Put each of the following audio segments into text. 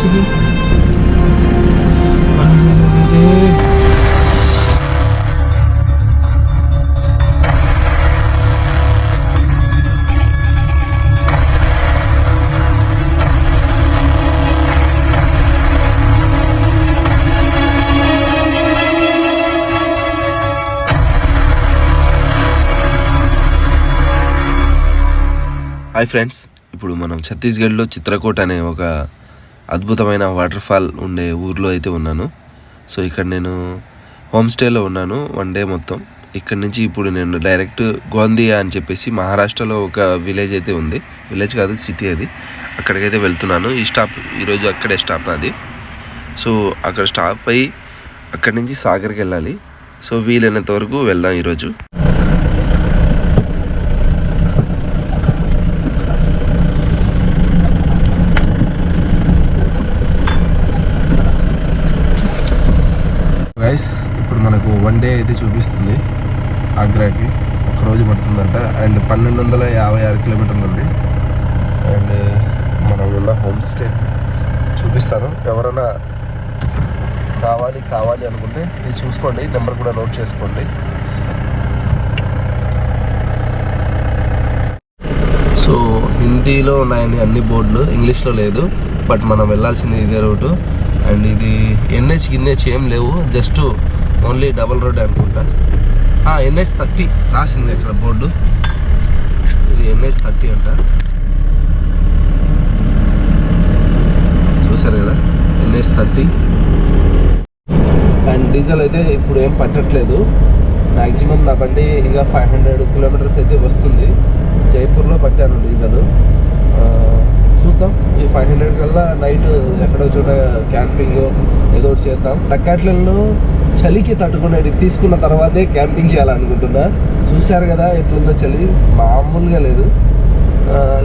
అసలు. Hi friends, ఇప్పుడు మనం ఛత్తీస్గఢ్లో చిత్రకూట్ అనే ఒక అద్భుతమైన వాటర్ ఫాల్ ఉండే ఊర్లో అయితే ఉన్నాను. సో ఇక్కడ నేను హోమ్ స్టేలో ఉన్నాను 1 డే మొత్తం. ఇక్కడ నుంచి ఇప్పుడు నేను డైరెక్ట్ గోందియా అని చెప్పేసి మహారాష్ట్రలో ఒక విలేజ్ అయితే ఉంది. విలేజ్ కాదు, సిటీ అది. అక్కడికైతే వెళ్తున్నాను. ఈ స్టాప్ ఈరోజు అక్కడే స్టాప్ నాది. సో అక్కడ స్టాప్ అయ్యి అక్కడి నుంచి సాగర్కి వెళ్ళాలి. సో వీలైనంత వరకు వెళ్దాం ఈరోజు. గైస్, ఇప్పుడు మనకు 1 డే అయితే చూపిస్తుంది. ఆగ్రాకి 1 రోజు పడుతుందంట. అండ్ 1256 కిలోమీటర్లు ఉంది. అండ్ మనం ఉన్న హోమ్ స్టే చూపిస్తాను. ఎవరైనా కావాలి అనుకుంటే ఇది చూసుకోండి, నెంబర్ కూడా నోట్ చేసుకోండి. సో హిందీలో ఉన్నాయని అన్ని బోర్డులు, ఇంగ్లీష్లో లేదు. బట్ మనం వెళ్ళాల్సింది ఇదే రూటు. అండ్ ఇది NH ఏం లేవు, జస్ట్ ఓన్లీ డబల్ రోడ్ అనుకుంటా. NH 30 రాసింది ఇక్కడ బోర్డు. ఇది NH 30 అంట. చూసారు కదా, NH 30. అండ్ డీజిల్ అయితే ఇప్పుడు ఏం పట్టట్లేదు. మ్యాక్సిమం నా బండి ఇంకా 500 కిలోమీటర్స్ అయితే వస్తుంది. జైపూర్లో పట్టాను డీజిల్. చూద్దాం, ఈ 500 కల్లా నైట్ ఎక్కడో చోట క్యాంపింగ్ ఏదో ఒకటి చేద్దాం. డక్కాట్లలో చలికి తట్టుకునేది తీసుకున్న తర్వాతే క్యాంపింగ్ చేయాలనుకుంటున్నా. చూశారు కదా ఎట్లుందో చలి, మామూలుగా లేదు.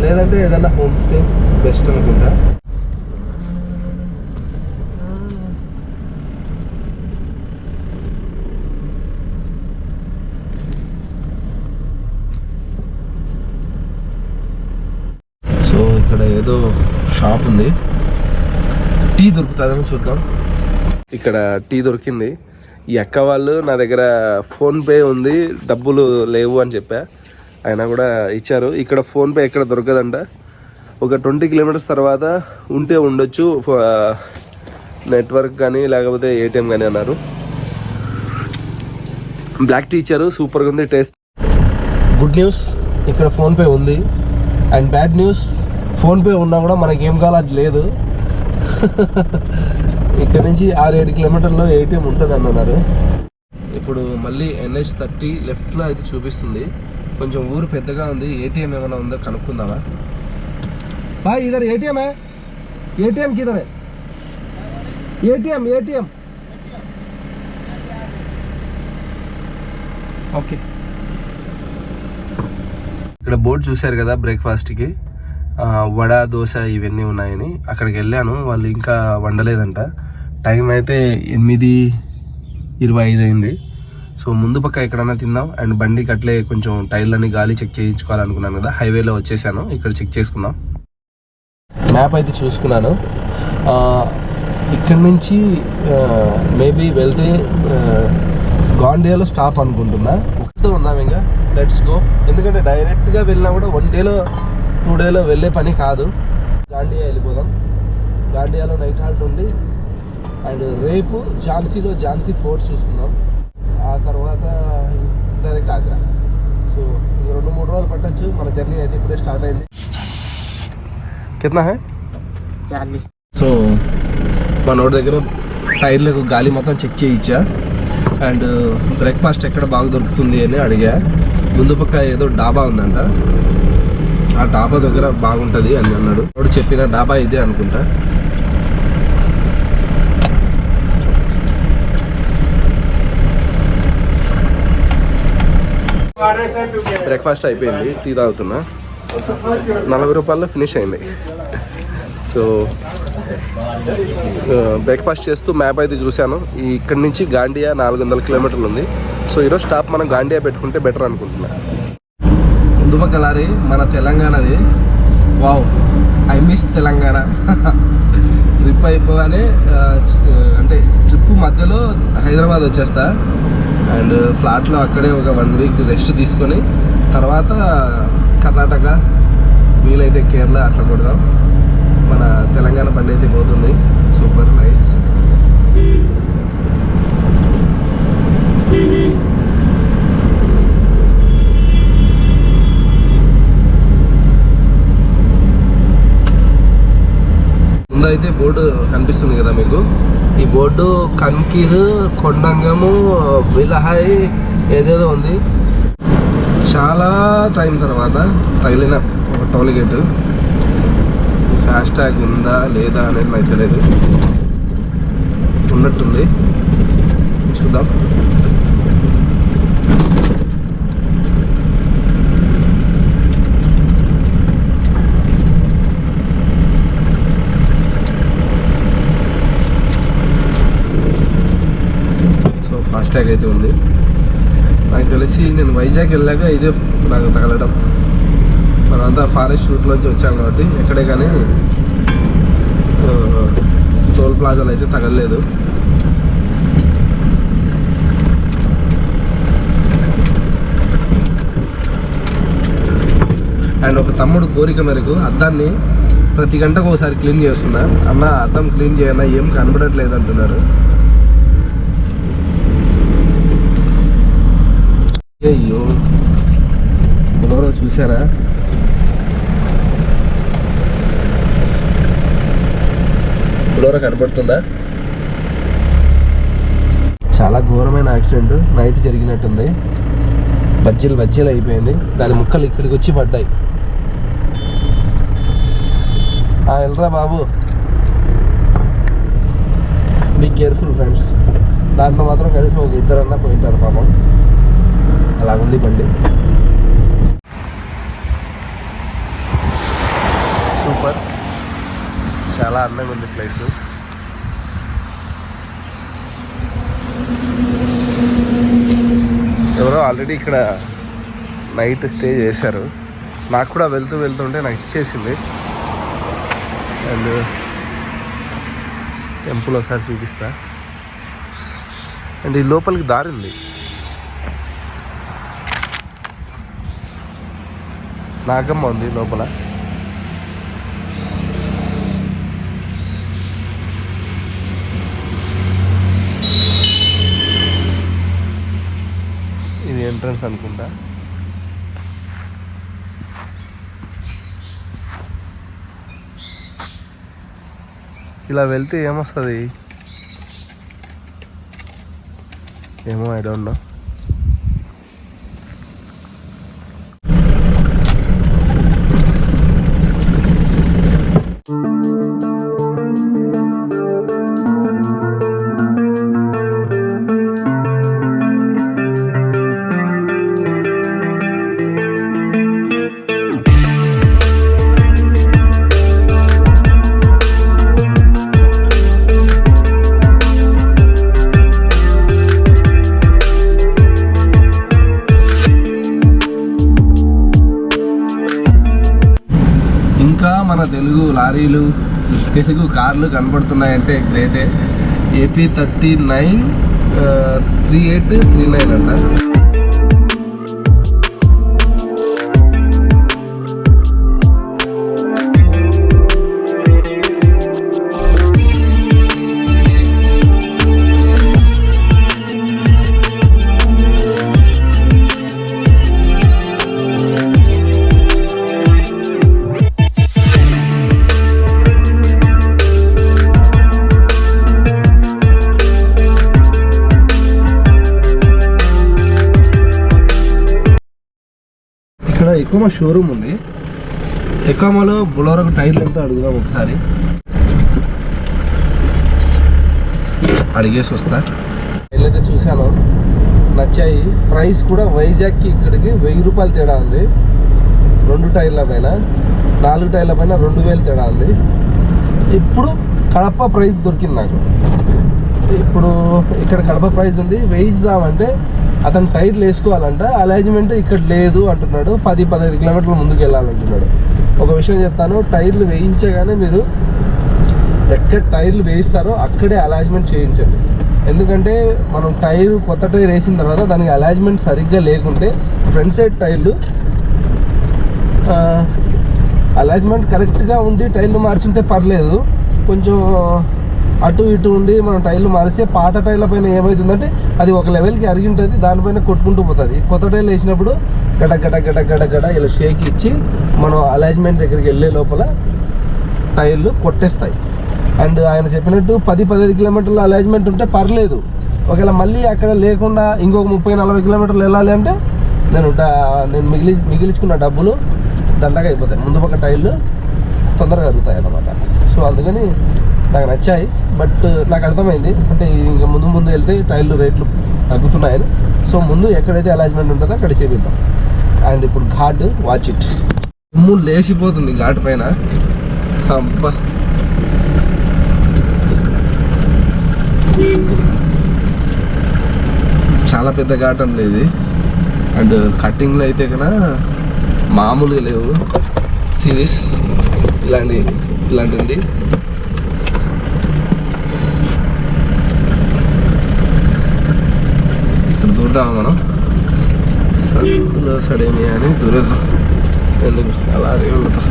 లేదంటే ఏదైనా హోమ్ స్టే బెస్ట్ అనుకుంటా. ఇక్కడ ఏదో షాప్ ఉంది, టీ దొరుకుతుందని చూద్దాం. ఇక్కడ టీ దొరికింది. ఈ అక్క వాళ్ళు నా దగ్గర ఫోన్పే ఉంది, డబ్బులు లేవు అని చెప్పా. అయినా కూడా ఇచ్చారు. ఇక్కడ ఫోన్పే ఎక్కడ దొరకదంట. ఒక 20 కిలోమీటర్స్ తర్వాత ఉంటే ఉండొచ్చు నెట్వర్క్ కానీ, లేకపోతే ATM కానీ అన్నారు. బ్లాక్ టీ ఇచ్చారు, సూపర్గా ఉంది టేస్ట్. గుడ్ న్యూస్, ఇక్కడ ఫోన్పే ఉంది. అండ్ బ్యాడ్ న్యూస్, ఫోన్పే ఉన్నా కూడా మనకి ఏం కావాలి అది లేదు. ఇక్కడ నుంచి 6-7 కిలోమీటర్లో ATM ఉంటుంది అన్నారు. ఇప్పుడు మళ్ళీ NH 30 లెఫ్ట్లో అయితే చూపిస్తుంది. కొంచెం ఊరు పెద్దగా ఉంది. ATM ఏమైనా ఉందో కనుక్కుందామా? బాయ్ ఇదర్ ATM है? ATM किधर है? ATM okay. ఇక్కడ బోర్డు చూశారు కదా, బ్రేక్ఫాస్ట్కి వడ, దోశ ఇవన్నీ ఉన్నాయని. అక్కడికి వెళ్ళాను, వాళ్ళు ఇంకా వండలేదంట. టైం అయితే 8:25 అయింది. సో ముందు పక్క ఎక్కడన్నా తిందాం. అండ్ బండికి అట్లే కొంచెం టైర్లని గాలి చెక్ చేయించుకోవాలనుకున్నాను కదా, హైవేలో వచ్చేసాను. ఇక్కడ చెక్ చేసుకుందాం. మ్యాప్ అయితే చూసుకున్నాను. ఇక్కడి నుంచి మేబీ వెళ్తే గోండియాలో స్టాప్ అనుకుంటున్నా. ఒకటితో ఉన్నాం ఇంకా, లెట్స్ గో. ఎందుకంటే డైరెక్ట్గా వెళ్ళినా కూడా 1 డేలో 2 డేలో వెళ్ళే పని కాదు. గాండియా వెళ్ళిపోదాం. గాండియాలో నైట్ హాల్ట్ ఉంది. అండ్ రేపు ఝాన్సీ ఫోర్ట్ చూసుకుందాం. ఆ తర్వాత డైరెక్ట్ ఆగ్రా. సో ఇంక 2-3 రోజులు పట్టచ్చు. మన జర్నీ అయితే ఇప్పుడే స్టార్ట్ అయింది. కిतना है? 40. సో మనోడి దగ్గర టైర్లకు గాలి మొత్తం చెక్ చేయించా. అండ్ బ్రేక్ఫాస్ట్ ఎక్కడ బాగా దొరుకుతుంది అని అడిగా. ముందు పక్క ఏదో డాబా ఉందంట, ఆ డాబా దగ్గర బాగుంటుంది అని అన్నాడు. వాడు చెప్పిన డాబా ఇదే అనుకుంటా. బ్రేక్ఫాస్ట్ అయిపోయింది, టీ తాగుతున్నా. 40 రూపాయల్లో ఫినిష్ అయింది. సో బ్రేక్ఫాస్ట్ చేస్తూ మ్యాప్ అయితే చూశాను. ఇక్కడి నుంచి గాండియా 400 కిలోమీటర్లు ఉంది. సో ఈరోజు స్టాప్ మనం గాండియా పెట్టుకుంటే బెటర్ అనుకుంటున్నా. ముందు పక్క లారీ మన తెలంగాణది. Wow, I miss Telangana. Trip అయిపోగానే అంటే ట్రిప్ మధ్యలో హైదరాబాద్ వచ్చేస్తా. అండ్ ఫ్లాట్లో అక్కడే ఒక 1 వీక్ రెస్ట్ తీసుకొని తర్వాత కర్ణాటక, వీలైతే కేరళ అట్లా కొడదాం. మన తెలంగాణ బండి అయితే పోతుంది. Super nice. ముందైతే బోర్డు కనిపిస్తుంది కదా మీకు. ఈ బోర్డు కన్కీర్, కొండంగము, బిలహాయి ఏదేదో ఉంది. చాలా టైం తర్వాత తగిలిన ఒక టోల్ గేట్. ఫాస్ట్ ట్యాగ్ ఉందా లేదా అనేది నాకు తెలియదు, ఉన్నట్టుంది, చూద్దాం. సో ఫాస్ట్ ట్యాగ్ అయితే ఉంది. నాకు తెలిసి నేను వైజాగ్ వెళ్ళాక ఇదే నాకు తగలడం. మనమంతా ఫారెస్ట్ రూట్లోంచి వచ్చాం కాబట్టి ఎక్కడే కానీ టోల్ ప్లాజాలు అయితే తగలలేదు. అండ్ ఒక తమ్ముడు కోరిక మేరకు అద్దాన్ని ప్రతి గంటకు ఒకసారి క్లీన్ చేస్తున్నా. అన్న అద్దం క్లీన్ చేయన్నా, ఏం కనబడట్లేదు అంటున్నారు. అయ్యో బొలోరో చూసారా? బొలోరో కనబడుతుందా? చాలా ఘోరమైన యాక్సిడెంట్ నైట్ జరిగినట్టుంది. బజ్జీలు అయిపోయింది. దాని ముక్కలు ఇక్కడికి వచ్చి పడ్డాయి. వెళ్ళరా బాబు, బీ కేర్ఫుల్ ఫ్రెండ్స్. దాంట్లో మాత్రం కనీసం ఒక ఇద్దరన్నా పోయింటారు పాపం. అలాగుంది బండి. సూపర్, చాలా అందంగా ఉంది ప్లేస్. ఎవరో ఆల్రెడీ ఇక్కడ నైట్ స్టే చేశారు. నాకు కూడా వెళ్తుంటే నాకు ఇచ్చేసింది. అండ్ టెంపుల్ ఒకసారి చూపిస్తా. అండ్ ఈ లోపలికి దారి ఉంది. నాగమ్మ ఉంది లోపల. ఇది ఎంట్రన్స్ అనుకుంటా. ఇలా వెళ్తే ఏమొస్తుంది ఏమో, ఐ డోంట్ నో. మన తెలుగు లారీలు, తెలుగు కార్లు కనబడుతున్నాయంటే గ్రేటే. ఏపీ 393839 అంట. ఎకోమా షోరూమ్ ఉంది. ఎకోమాలో బొలోరోకు టైర్లు ఎంతో అడుగుదాం ఒకసారి. అడిగేసి వస్తా. టైర్లు చూశాను, నచ్చాయి. ప్రైస్ కూడా వైజాగ్కి ఇక్కడికి 1000 రూపాయలు తేడా ఉంది. 2 టైర్ల పైన, 4 టైర్ల పైన 2000 తేడా ఉంది. ఇప్పుడు కడప ప్రైస్ దొరికింది నాకు. ఇప్పుడు ఇక్కడ కడప ప్రైస్ ఉంది. వేయిద్దామంటే అతను టైర్లు వేసుకోవాలంట. అలైజ్మెంట్ ఇక్కడ లేదు అంటున్నాడు. 10-15 కిలోమీటర్ల ముందుకు వెళ్ళాలంటున్నాడు. ఒక విషయం చెప్తాను, టైర్లు వేయించగానే మీరు ఎక్కడ టైర్లు వేయిస్తారో అక్కడే అలాజ్మెంట్ చేయించండి. ఎందుకంటే మనం కొత్త టైర్ వేసిన తర్వాత దానికి అలాజ్మెంట్ సరిగ్గా లేకుంటే ఫ్రంట్ సైడ్ టైర్లు అలాజ్మెంట్ కరెక్ట్గా ఉండి టైర్లు మార్చుంటే పర్లేదు, కొంచెం అటు ఇటు ఉండి మనం టైర్లు మారిస్తే పాత టైర్ల పైన ఏమవుతుందంటే అది ఒక లెవెల్కి అరిగింటుంది, దానిపైన కొట్టుకుంటూ పోతుంది. కొత్త టైర్లు వేసినప్పుడు గడ గడ గడ గడ గడ ఇలా షేక్ ఇచ్చి మనం అలాజ్మెంట్ దగ్గరికి వెళ్ళే లోపల టైర్లు కొట్టేస్తాయి. అండ్ ఆయన చెప్పినట్టు 10-15 కిలోమీటర్ల అలాజ్మెంట్ ఉంటే పర్లేదు. ఒకవేళ మళ్ళీ అక్కడ లేకుండా ఇంకొక 30-40 కిలోమీటర్లు వెళ్ళాలి అంటే నేను మిగిలించుకున్న డబ్బులు దండగా అయిపోతాయి. ముందు పక్క టైర్లు తొందరగా అరుగుతాయి అన్నమాట. సో అందుకని నాకు నచ్చాయి. బట్ నాకు అర్థమైంది అంటే ఇంకా ముందు వెళ్తే టైర్లు రేట్లు తగ్గుతున్నాయని. సో ముందు ఎక్కడైతే అలాజ్మెంట్ ఉంటుందో అక్కడ చేపిద్దాం. అండ్ ఇప్పుడు ఘాట్, వాచ్ ఇట్, లేచిపోతుంది ఘాట్ పైన. అబ్బా చాలా పెద్ద ఘాట్ అండి ఇది. అండ్ కట్టింగ్లో అయితే కన్నా మామూలుగా లేవు. సిరీస్ ఇలాంటిది. ఇక్కడ దూరదామా మనం, సర్కులో సడేమి అని దూరేద్దాం. ఎందుకు అలాగే ఉండదు.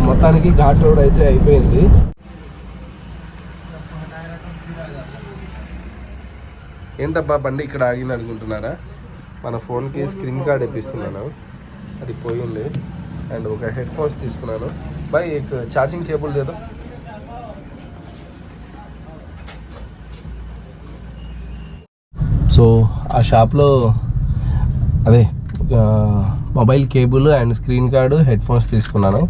మొత్తానికి ఘాట్ రోడ్ అయితే అయిపోయింది. ఏంటబ్బా బండి ఇక్కడ ఆగింది అనుకుంటున్నారా? మన ఫోన్కి స్క్రీన్ కార్డ్ ఇప్పిస్తున్నాను, అది పోయింది. అండ్ ఒక హెడ్ ఫోన్స్ తీసుకున్నాను. బాయ్ ఛార్జింగ్ కేబుల్ లేదా? సో ఆ షాప్లో అదే mobile cable and screen card, head phones తీసుకున్నాను.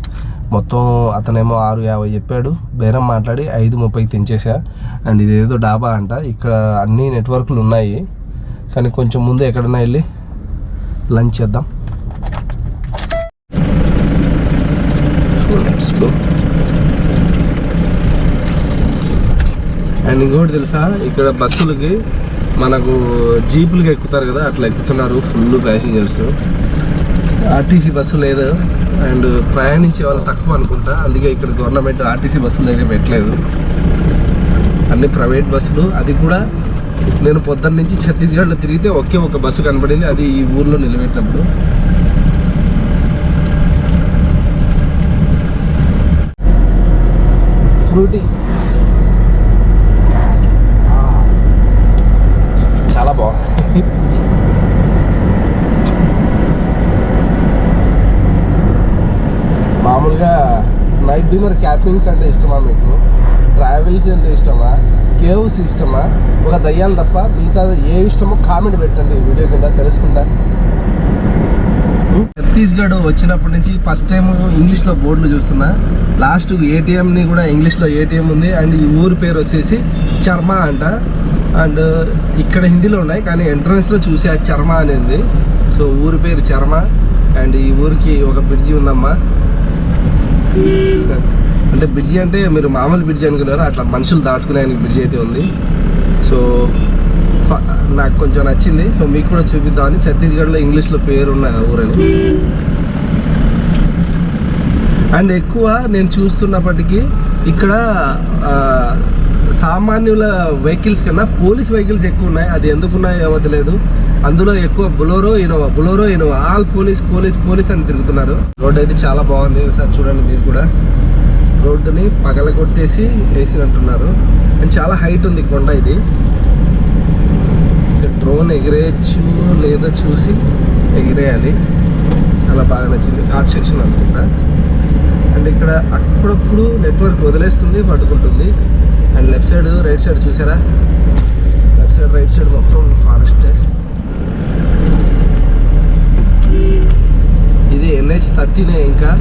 మొత్తం అతనేమో 650 చెప్పాడు. బేరం మాట్లాడి 530కి తెంచేసా. అండ్ ఇదేదో డాబా అంట, ఇక్కడ అన్ని నెట్వర్క్లు ఉన్నాయి. కానీ కొంచెం ముందు ఎక్కడన్నా వెళ్ళి లంచ్ చేద్దాం. అండ్ ఇంకోటి తెలుసా, ఇక్కడ బస్సులకి మనకు జీపులకి ఎక్కుతారు కదా, అట్లా ఎక్కుతున్నారు ఫుల్ ప్యాసింజర్స్. ఆర్టీసీ బస్సు లేదు అండ్ ప్రయాణించే వాళ్ళు తక్కువ అనుకుంటా, అందుకే ఇక్కడ గవర్నమెంట్ ఆర్టీసీ బస్సులు అయితే పెట్టలేదు, అన్ని ప్రైవేట్ బస్సులు. అది కూడా నేను పొద్దున్న నుంచి ఛత్తీస్గఢ్లో తిరిగితే ఒకే ఒక బస్సు కనబడింది, అది ఈ ఊర్లో నిలబెట్టినప్పుడు. ఫ్రూటీ చాలా బాగుంది. మామూలుగా నైట్ డిన్నర్ క్యాపింగ్స్ అంటే ఇష్టమా మీకు? ట్రావెల్స్ అంటే ఇష్టమా? కేవ్స్ ఇష్టమా? ఒక దయ్యాలు తప్ప మిగతా ఏ ఇష్టమో కామెంట్ పెట్టండి వీడియో కింద తెలుసుకుంటా. ఛత్తీస్గఢ్ వచ్చినప్పటి నుంచి ఫస్ట్ టైం ఇంగ్లీష్లో బోర్డులు చూస్తున్నా. లాస్ట్ ఏటీఎంని కూడా ఇంగ్లీష్లో ఏటీఎం ఉంది. అండ్ ఈ ఊరి పేరు వచ్చేసి చర్మా అంట. అండ్ ఇక్కడ హిందీలో ఉన్నాయి కానీ ఎంట్రన్స్లో చూసే ఆ చర్మా అనేది. సో ఊరి పేరు చర్మా. అండ్ ఈ ఊరికి ఒక బ్రిడ్జి ఉందమ్మా. అంటే బ్రిడ్జి అంటే మీరు మామూలు బ్రిడ్జి అనుకున్నారు, అట్లా మనుషులు దాటుకునే బ్రిడ్జి అయితే ఉంది. సో నాకు కొంచెం నచ్చింది. సో మీకు కూడా చూపిద్దామని. ఛత్తీస్గఢ్లో ఇంగ్లీష్లో పేరున్న ఊరని. అండ్ ఎక్కువ నేను చూస్తున్నప్పటికీ ఇక్కడ సామాన్యుల వెహికల్స్ కన్నా పోలీస్ వెహికల్స్ ఎక్కువ ఉన్నాయి. అది ఎందుకున్నాయో ఏమో తెలియదు. అందులో ఎక్కువ బొలోరో ఇనోవా ఆల్ పోలీస్ అని తిరుగుతున్నారు. రోడ్ అయితే చాలా బాగుంది, ఒకసారి చూడండి మీరు కూడా. రోడ్డుని పగలగొట్టేసి వేసినట్టున్నారు. అండ్ చాలా హైట్ ఉంది కొండ ఇది. డ్రోన్ ఎగిరేయచ్చు లేదో చూసి ఎగిరేయాలి. చాలా బాగా నచ్చింది. ఘాట్ సెక్షన్ అనుకుంటా. అండ్ ఇక్కడ అప్పుడప్పుడు నెట్వర్క్ వదిలేస్తుంది, పట్టుకుంటుంది. And left side right side చూసారా? లెఫ్ట్ సైడ్ రైట్ సైడ్ మొత్తం ఫారెస్టే. 30 ఇంకా.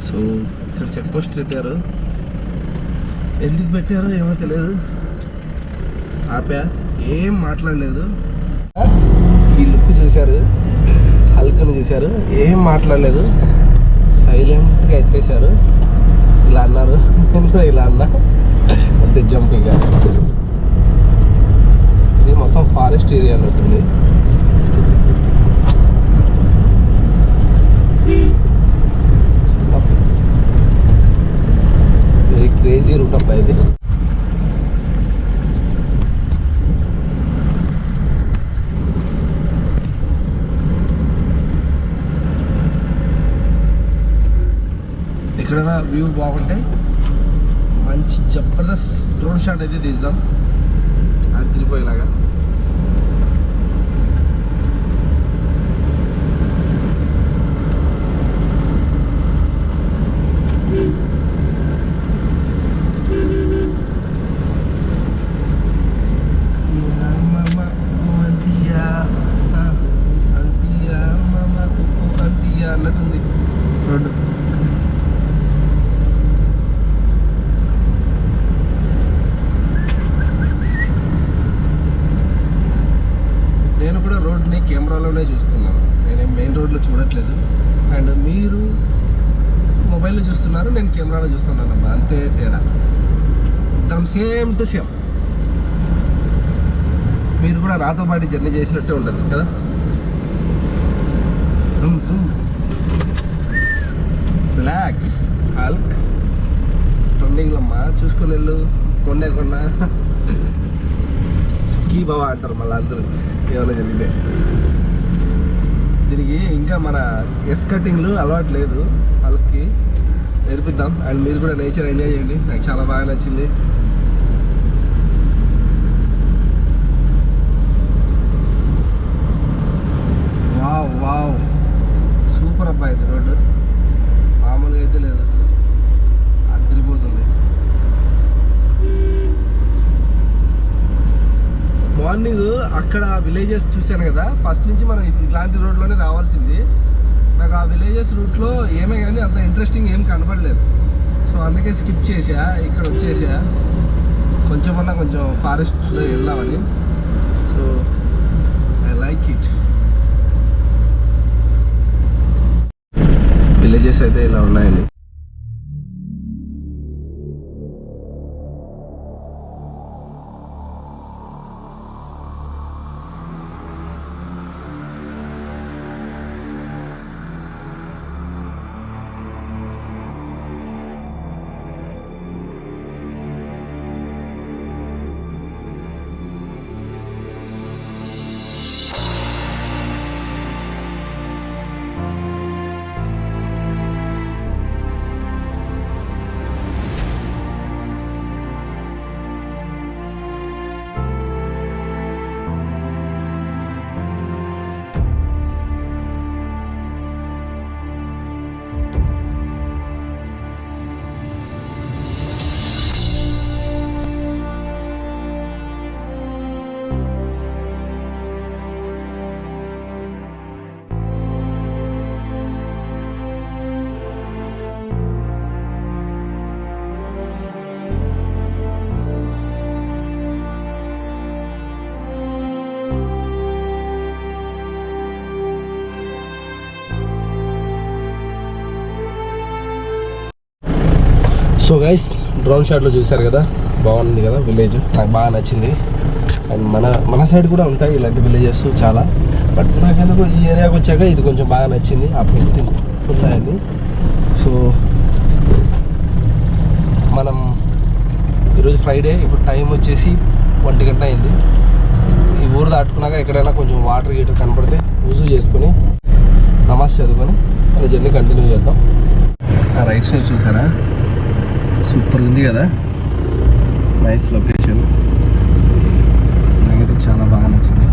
సో ఇక్కడ చెక్ పోస్ట్ పెట్టారు, ఎందుకు పెట్టారో ఏమో తెలియదు. ఆపా, ఏం మాట్లాడలేదు. ఈ లుక్ చూశారు, హల్కను చూశారు, ఏం మాట్లాడలేదు, సైలెంట్గా ఎత్తేసారు. ఇలా అన్నారు, నేను కూడా ఇలా అన్నా, అంతే జంపింగ్గా. ఇది మొత్తం ఫారెస్ట్ ఏరియా అన్నట్టుంది. వెరీ క్రేజీ రూట్ అబ్బా ఇది. ఎక్కడైనా వ్యూ బాగుంటే మంచి జబర్దస్త్ డ్రోన్ షాట్ అయితే తీద్దాం, అది తిరిగిపోయేలాగా. అన్నట్టుంది రోడ్డు. నేను కూడా రోడ్ని కెమెరాలోనే చూస్తున్నాను, నేను మెయిన్ రోడ్లో చూడట్లేదు. అండ్ మీరు మొబైల్లో చూస్తున్నారు, నేను కెమెరాలో చూస్తున్నాను అబ్బా, అంతే తేడా. ఇద్దరం సేమ్ టు సేమ్. మీరు కూడా నాతో పాటు జర్నీ చేసినట్టే ఉంటుంది కదా. Zoom Zoom, relax. హల్క్ ట్రెండింగ్లో అమ్మా, చూసుకొని వెళ్ళు. కొన్నా సుఖీ బాబా అంటారు మళ్ళీ అందరూ ఏమైనా జరిగితే. దీనికి ఇంకా మన ఎస్ కటింగ్లు అలవాటు లేదు, హల్క్కి నేర్పిద్దాం. అండ్ మీరు కూడా నేచర్ ఎంజాయ్ చేయండి, నాకు చాలా బాగా నచ్చింది. వావ్ వావ్, సూపర్ అబ్బా ఇది రోడ్డు, మామూలుగా అయితే లేదు, అది తిరిగిపోతుంది. మార్నింగ్ అక్కడ విలేజెస్ చూశాను కదా, ఫస్ట్ నుంచి మనం ఇట్లాంటి రోడ్లోనే రావాల్సింది. నాకు ఆ విలేజెస్ రూట్లో ఏమే కానీ అంత ఇంట్రెస్టింగ్ ఏం కనపడలేదు. సో అందుకే స్కిప్ చేసా, ఇక్కడ వచ్చేసా. కొంచెం ఫారెస్ట్లో వెళ్దామని. So I like it. Villages అయితే ఇలా ఉన్నాయండి. సో గైస్, డ్రోన్ షాట్లో చూశారు కదా, బాగుంది కదా విలేజ్, నాకు బాగా నచ్చింది. అండ్ మన సైడ్ కూడా ఉంటాయి ఇలాంటి విలేజెస్ చాలా, బట్ నాకెందుకు ఈ ఏరియాకి వచ్చాక ఇది కొంచెం బాగా నచ్చింది. ఆ పెయింటింగ్ ఉన్నాయండి. సో మనం ఈరోజు ఫ్రైడే, ఇప్పుడు టైం వచ్చేసి 1 గంట అయింది. ఈ ఊరు దాటుకున్నాక ఎక్కడైనా కొంచెం వాటర్ గీటర్ కనపడితే వుజూ చేసుకొని నమాజ్ చదువుకొని మన జర్నీ కంటిన్యూ చేద్దాం. ఆ రైట్ సైడ్ చూసారా, సూపర్ ఉంది కదా, నైస్ లొకేషన్, నాకైతే చాలా బాగా నచ్చింది.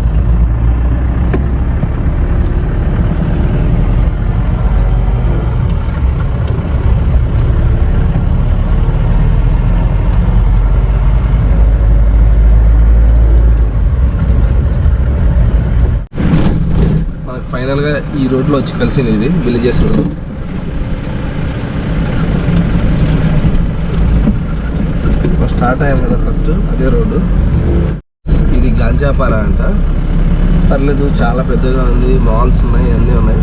రోడ్లో వచ్చి కలిసింది, ఇది విలేజెస్ రోడ్. స్టార్ట్ అయ్యాం కదా ఫస్ట్, అదే రోడ్డు. ఇది గాంజాపారా అంట. పర్లేదు, చాలా పెద్దగా ఉంది, మాల్స్ ఉన్నాయి, అన్నీ ఉన్నాయి.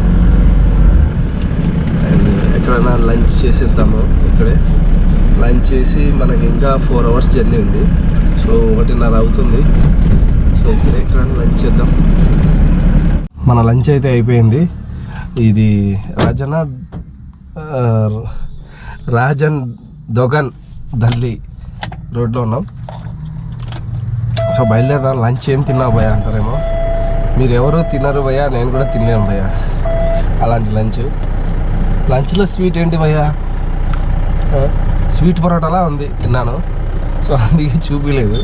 అండ్ ఎక్కడైనా లంచ్ చేసేద్దాము. ఇక్కడే లంచ్ చేసి మనకి ఇంకా 4 hours జర్నీ ఉంది. సో 1:30 అవుతుంది. సో ఇక్కడే ఎక్కడైనా లంచ్ చేద్దాం. మన లంచ్ అయితే అయిపోయింది. ఇది రాజన్ దొగన్ ఢిల్లీ రోడ్లో ఉన్నాం. సో బయలుదేరదాం. లంచ్ ఏం తిన్నావు భయ్యా అంటారేమో. మీరు ఎవరు తిన్నారు భయ్యా, నేను కూడా తిన్నాను భయ్యా అలాంటి లంచ్లో స్వీట్ ఏంటి భయ్యా? స్వీట్ పరోటాలా ఉంది, తిన్నాను. సో అందుకే చూపించలేదు.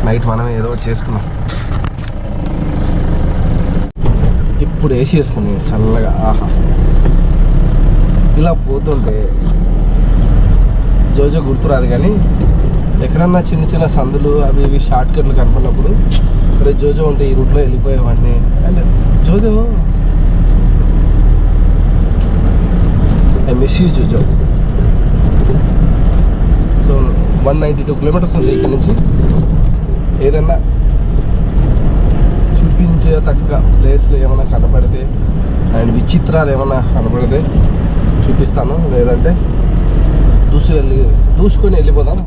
నైట్ మనం ఏదో చేసుకున్నాం. ఇప్పుడు వేసేసుకుని చల్లగా, ఆహా. ఇలా పోతుంటే జోజో గుర్తురాదు, కానీ ఎక్కడన్నా చిన్న చిన్న సందులు అవి ఇవి షార్ట్ కట్లు కనపడినప్పుడు అరే జోజో ఉంటే ఈ రూట్లో వెళ్ళిపోయేవాడిని. And Jojo, I miss you Jojo. So 192 kilometers ఉంది ఇక్కడ నుంచి. ఏదన్నా చూపించదగ్గ ప్లేస్లు ఏమైనా కనపడితే అండ్ విచిత్రాలు ఏమైనా కనపడితే చూపిస్తాను, లేదంటే దూసుకొని వెళ్ళిపోదాం.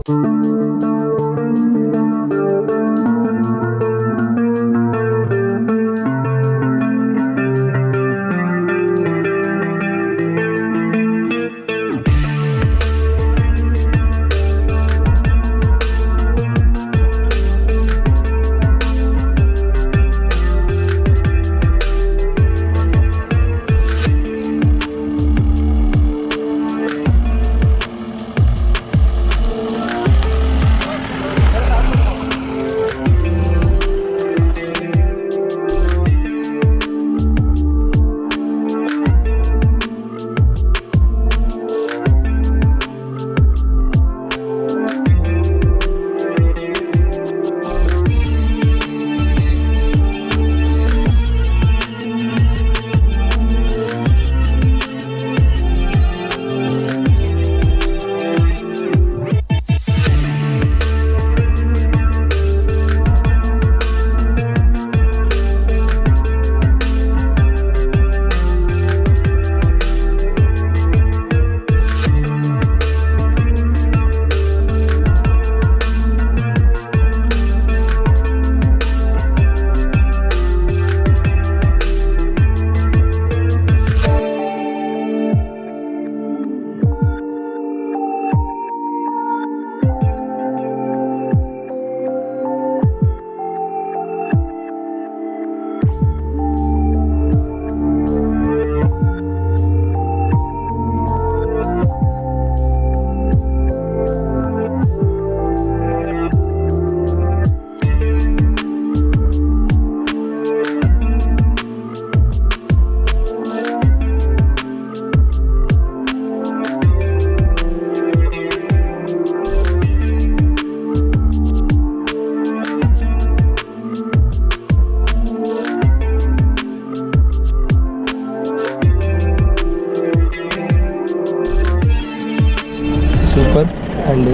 సూపర్. అండ్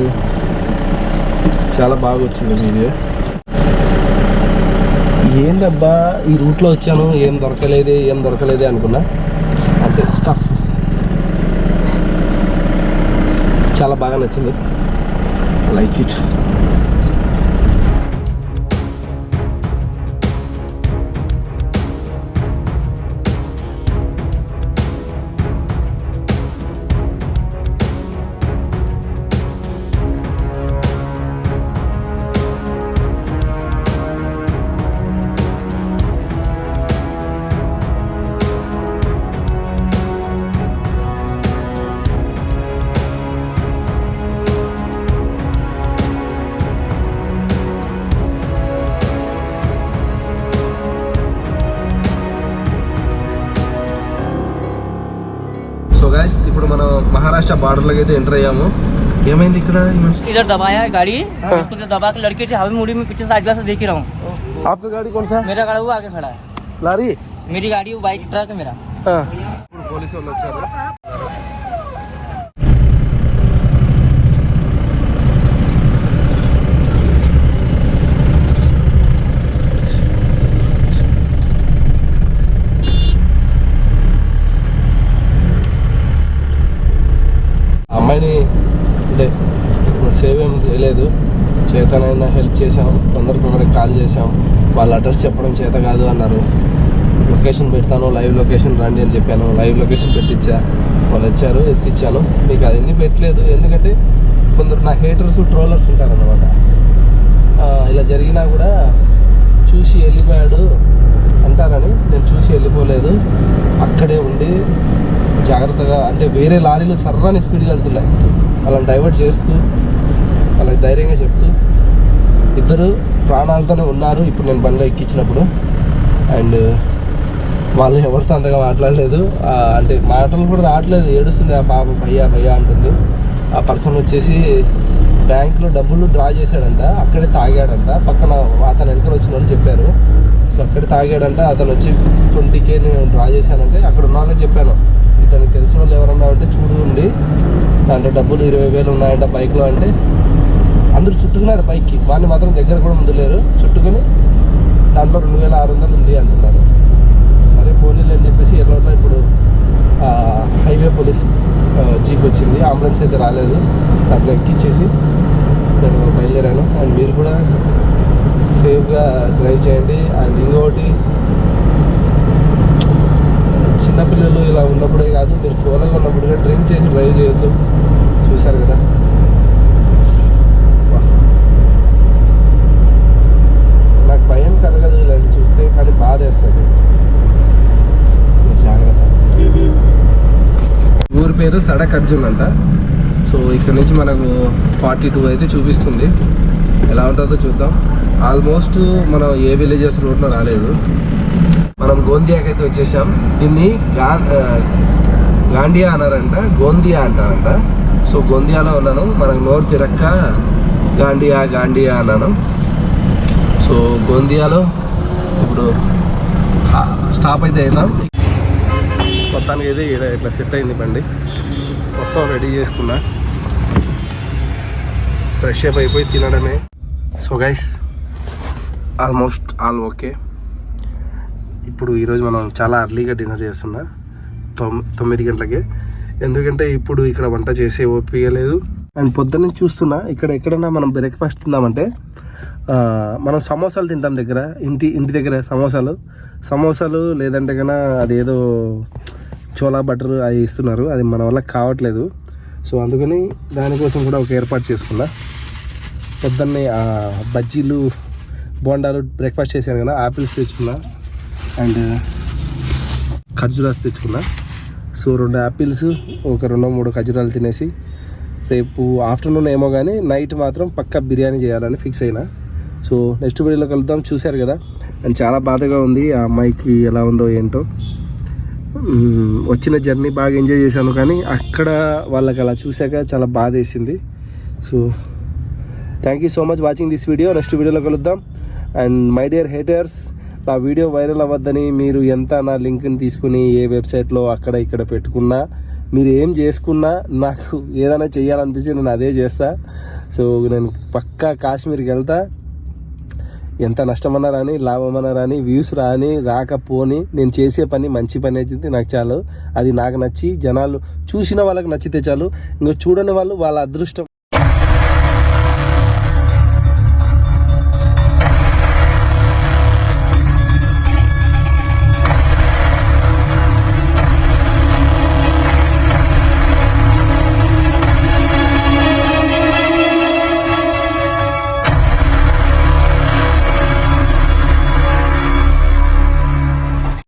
చాలా బాగా వచ్చింది వీడియో. ఏందబ్బా ఈ రూట్లో వచ్చాను, ఏం దొరకలేదే అనుకున్నా. అంటే స్టఫ్ చాలా బాగా నచ్చింది. Like it. गाइस ఇప్పుడు మనం మహారాష్ట్ర బార్డర్ లోకి అయితే ఎంటర్ అయ్యాము. ఏమైంది ఇక్కడ? इधर दबाया है गाड़ी, इसको जो दबा के लड़के से हवा मुड़ी में पीछे साइड ग्लास देख ही रहा हूँ. आपका गाड़ी कौन सा है? मेरा गाड़ी वो आगे खड़ा है. लारी मेरी गाड़ी वो बाइक ट्रक है मेरा। ఇప్పుడు పోలీసు వాళ్ళు వచ్చారు. అమ్మాయిని అంటే సేవ్ ఏం చేయలేదు, చేతనైనా హెల్ప్ చేసాం, తొందరగా కాల్ చేసాం. వాళ్ళ అడ్రస్ చెప్పడం చేత కాదు అన్నారు. లొకేషన్ పెడతాను, లైవ్ లొకేషన్ రండి అని చెప్పాను. లైవ్ లొకేషన్ పెట్టించా, వాళ్ళు వచ్చారు, ఎత్తిచ్చాను. మీకు అవన్నీ పెట్టలేదు ఎందుకంటే కొందరు నా హేటర్స్ ట్రోలర్స్ ఉంటారన్నమాట. ఇలా జరిగినా కూడా చూసి వెళ్ళిపోయాడు అంటారని నేను చూసి వెళ్ళిపోలేదు. అక్కడే ఉండి జాగ్రత్తగా, అంటే వేరే లారీలు సర్రాని స్పీడ్గా వెళ్తున్నాయి, వాళ్ళని డైవర్ట్ చేస్తూ వాళ్ళకి ధైర్యంగా చెప్తూ ఇద్దరు ప్రాణాలతోనే ఉన్నారు ఇప్పుడు నేను బండిలో ఎక్కించినప్పుడు. అండ్ వాళ్ళు ఎవరితో అంతగా మాట్లాడలేదు, అంటే మాటలు కూడా రావట్లేదు, ఏడుస్తుంది ఆ పాప, భయ్యా భయ్యా అంటుంది. ఆ పర్సన్ వచ్చేసి బ్యాంకులో డబ్బులు డ్రా చేశాడంట, అక్కడే తాగాడంట. పక్కన అతను వెనకాల వచ్చిన వాళ్ళు చెప్పారు. సో అక్కడే తాగాడంట. అతను వచ్చి 20K నేను డ్రా చేశానంటే అక్కడ ఉన్న వాళ్ళకి చెప్పాను, ఇతనికి తెలిసిన వాళ్ళు ఎవరన్నా ఉంటే చూడు ఉండి, దాంట్లో డబ్బులు 20,000 ఉన్నాయంట బైక్లో అంటే అందరూ చుట్టుకున్నారు బైక్కి. వాడిని మాత్రం దగ్గర కూడా ముందు లేరు, చుట్టుకొని దాంట్లో 2,600 ఉంది అంటున్నారు. సరే పోలీలు అని చెప్పేసి ఎట్లా ఇప్పుడు హైవే పోలీస్ జీప్ వచ్చింది, అంబులెన్స్ అయితే రాలేదు. దాంట్లో ఎక్కిచ్చేసి నేను బయలుదేరాను. అండ్ మీరు కూడా సేఫ్గా డ్రైవ్ చేయండి. అండ్ ఇంకొకటి, చిన్నపిల్లలు ఇలా ఉన్నప్పుడే కాదు, మీరు సోలోగా ఉన్నప్పుడు కూడా డ్రింక్ చేసి డ్రైవ్ చేయొద్దు. చూశారు కదా, నాకు భయం కలగదు ఇలాంటి చూస్తే, కానీ బాధ వేస్తుంది. జాగ్రత్త. ఊరి పేరు సడక్ అర్జున్ అంట. సో ఇక్కడ నుంచి మనకు 42 అయితే చూపిస్తుంది. ఎలా ఉంటుందో చూద్దాం. ఆల్మోస్ట్ మనం ఏ విలేజెస్ రోడ్లో రాలేదు. మనం గోందియాకి అయితే వచ్చేసాం. దీన్ని గాండియా అన్నారంట, గోందియా అంటారంట. సో గోందియాలో ఉన్నాను, మనకు నోరు తిరక్క గాండియా అన్నాను. సో గోందియాలో ఇప్పుడు స్టాప్ అయితే అయినాం. మొత్తానికి అయితే ఇట్లా సెట్ అయింది బండి, మొత్తం రెడీ చేసుకున్నా. ఫ్రెష్ అప్ అయిపోయి తినడమే. So guys almost all okay. ఇప్పుడు ఈరోజు మనం చాలా అర్లీగా డిన్నర్ చేస్తున్నా, 9 గంటలకే. ఎందుకంటే ఇప్పుడు ఇక్కడ వంట చేసే ఓపిక లేదు. అండ్ పొద్దున్న చూస్తున్నా ఇక్కడ ఎక్కడన్నా మనం బ్రేక్ఫాస్ట్ తిందామంటే మనం సమోసాలు తింటాం దగ్గర, ఇంటి దగ్గర సమోసాలు లేదంటే కన్నా అదేదో చోలా బటర్ అవి ఇస్తున్నారు, అది మన వల్ల కావట్లేదు. సో అందుకని దానికోసం కూడా ఒక ఏర్పాటు చేసుకున్నా. పొద్దున్నే బజ్జీలు బోండాలు బ్రేక్ఫాస్ట్ చేశాను కదా, ఆపిల్స్ తెచ్చుకున్నా అండ్ ఖర్జూరాస్ తెచ్చుకున్నా. సో 2 యాపిల్స్, ఒక 2-3 ఖర్జూరాలు తినేసి రేపు ఆఫ్టర్నూన్ ఏమో కానీ నైట్ మాత్రం పక్కా బిర్యానీ చేయాలని ఫిక్స్ అయినా. సో నెక్స్ట్ వీడియోలో కలుద్దాం. చూశారు కదా, అండ్ చాలా బాధగా ఉంది ఆ అమ్మాయికి, ఎలా ఉందో ఏంటో. వచ్చిన జర్నీ బాగా ఎంజాయ్ చేశాను, కానీ అక్కడ వాళ్ళకి అలా చూశాక చాలా బాధ వేసింది. So thank you so much watching this video. Next వీడియోలో కలుద్దాం. అండ్ మై డియర్ హేటర్స్, నా వీడియో వైరల్ అవ్వద్దని మీరు ఎంత నా లింక్ని తీసుకుని ఏ వెబ్సైట్లో అక్కడ ఇక్కడ పెట్టుకున్నా, మీరు ఏం చేసుకున్నా, నాకు ఏదైనా చేయాలనిపిస్తే నేను అదే చేస్తా. సో నేను పక్కా కాశ్మీర్కి వెళ్తా. ఎంత నష్టమన్నా రాని, లాభమన్నా రాని, వ్యూస్ రాని రాకపోని, నేను చేసే పని మంచి పని అయితే నాకు చాలు. అది నాకు నచ్చి జనాలు చూసిన వాళ్ళకి నచ్చితే చాలు. ఇంకా చూడని వాళ్ళు వాళ్ళ అదృష్టం.